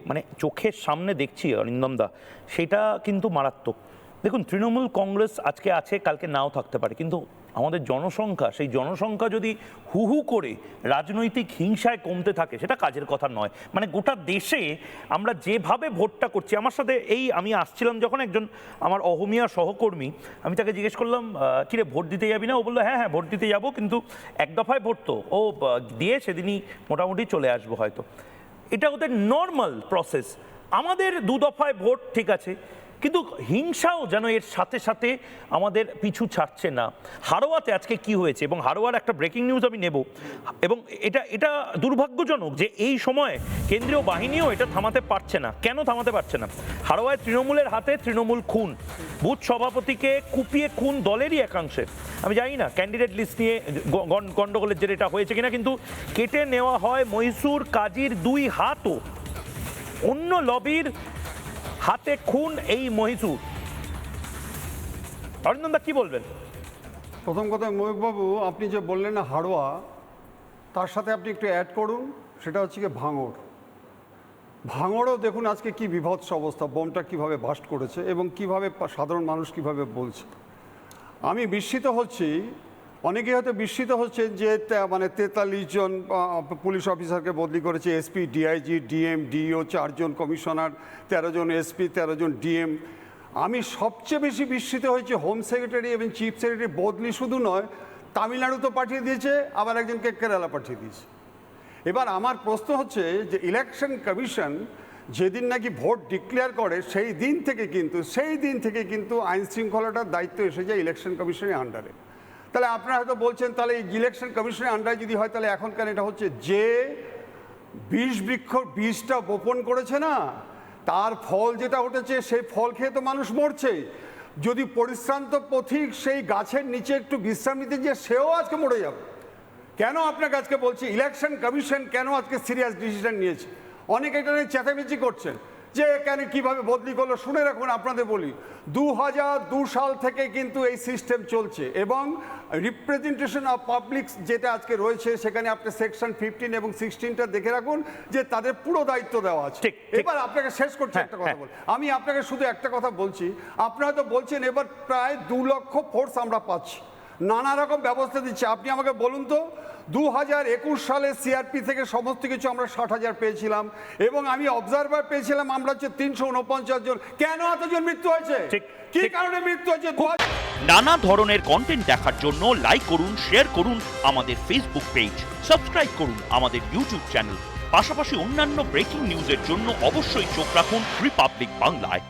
মানে চোখের সামনে দেখছি অরিন্দম দা, সেটা কিন্তু মারাত্মক। দেখুন, তৃণমূল কংগ্রেস আজকে আছে, কালকে নাও থাকতে পারে, কিন্তু আমাদের জনসংখ্যা, সেই জনসংখ্যা যদি হু হু করে রাজনৈতিক হিংসায় কমতে থাকে, সেটা কাজের কথা নয়। মানে গোটা দেশে আমরা যেভাবে ভোটটা করছি, আমার সাথে আমি আসছিলাম যখন একজন আমার অহমিয়া সহকর্মী, আমি তাকে জিজ্ঞেস করলাম, কিরে ভোট দিতে যাবি না? ও বললো হ্যাঁ হ্যাঁ ভোট দিতে যাবো, কিন্তু এক দফায় ভোট তো ও দিয়ে সেদিনই মোটামুটি চলে আসবো হয়তো। এটা ওদের নর্মাল প্রসেস। আমাদের দু দফায় ভোট ঠিক আছে, কিন্তু হিংসাও যেন এর সাথে সাথে আমাদের পিছু ছাড়ছে না। হাড়োয়াতে আজকে কি হয়েছে, এবং হাড়োয়ার একটা ব্রেকিং নিউজ আমি নেব, এবং এটা দুর্ভাগ্যজনক যে এই সময় কেন্দ্রীয় বাহিনীও এটা থামাতে পারছে না। কেন থামাতে পারছে না? হাড়োয়ায় তৃণমূলের হাতে তৃণমূল খুন, বুথ সভাপতিকে কুপিয়ে খুন দলেরই একাংশে। আমি জানি না ক্যান্ডিডেট লিস্ট নিয়ে গন্ডগোলের জেরে এটা হয়েছে কিনা, কিন্তু কেটে নেওয়া হয় মহীশূর কাজীর 2 হাতও। অন্য লবির হাতে খুন এই মহীশূর। অরিন্দম দা কি বলবেন? প্রথম কথা, ময়ূকবাবু আপনি যে বললেন না হাড়োয়া, তার সাথে আপনি একটু অ্যাড করুন, সেটা হচ্ছে কি ভাঙড়। ভাঙড়ও দেখুন আজকে কি বিভৎস অবস্থা, বোমটা কিভাবে বাস্ট করেছে এবং কিভাবে সাধারণ মানুষ কিভাবে বলছে। আমি বিস্মিত হচ্ছি, অনেকে হয়তো বিস্মিত হচ্ছে যে মানে 43 জন পুলিশ অফিসারকে বদলি করেছে, এসপি, ডিআইজি, ডিএম, ডিইও, 4 জন কমিশনার, 13 জন এসপি, 13 জন ডিএম। আমি সবচেয়ে বেশি বিস্মিত হয়েছে হোম সেক্রেটারি এবং চিফ সেক্রেটারি বদলি শুধু নয়, তামিলনাড়ু তো পাঠিয়ে দিয়েছে, আবার একজনকে কেরালা পাঠিয়ে দিয়েছে। এবার আমার প্রশ্ন হচ্ছে যে ইলেকশন কমিশন যেদিন নাকি ভোট ডিক্লেয়ার করে সেই দিন থেকে কিন্তু আইন শৃঙ্খলাটার দায়িত্ব এসে যায় ইলেকশন কমিশনের আন্ডারে। তাহলে আপনারা হয়তো বলছেন, তাহলে এই ইলেকশন কমিশনের আন্ডারে যদি হয়, তাহলে এখনকার এটা হচ্ছে যে বীজটা বপন করেছে না, তার ফল যেটা উঠেছে সেই ফল খেয়ে তো মানুষ মরছে। যদি পরিশ্রান্ত পথিক সেই গাছের নিচে একটু বিশ্রাম নিতে গিয়ে সেও আজকে মরে যাবে। কেন আপনাকে আজকে বলছি ইলেকশন কমিশন কেন আজকে সিরিয়াস ডিসিশন নিয়েছে? অনেকে এটা নিয়ে চেঁচামেচি করছেন যে কেন কিভাবে বদলি করলো। শুনে রাখুন, আপনাদের বলি, 2002 সাল থেকে কিন্তু এই সিস্টেম চলছে, এবং রিপ্রেজেন্টেশন অফ পাবলিক যেটা আজকে রয়েছে সেখানে আপনি সেকশন 15 এবং 16টা দেখে রাখুন যে তাদের পুরো দায়িত্ব দেওয়া আছে। এবার আপনাকে শেষ করছি একটা কথা বল, আমি আপনাকে শুধু একটা কথা বলছি, আপনারা তো বলছেন এবার প্রায় 2 লক্ষ ফোর্স আমরা পাচ্ছি, নানা রকম ব্যবস্থা দিচ্ছে। আপনি আমাকে বলুন তো, 2021 সালে সিআরপি থেকে সমস্ত কিছু আমরা 60,000 পেয়েছিলাম, এবং আমি অবজারভার পেয়েছিলাম আমরা হচ্ছে 349 জন। কেন এতজন মৃত্যু হয়েছে? কি কারণে মৃত্যু হয়েছে? নানা ধরনের কন্টেন্ট দেখার জন্য লাইক করুন, শেয়ার করুন আমাদের ফেসবুক পেজ, সাবস্ক্রাইব করুন আমাদের ইউটিউব চ্যানেল। পাশাপাশি অন্যান্য ব্রেকিং নিউজের জন্য অবশ্যই চোখ রাখুন রিপাবলিক বাংলায়।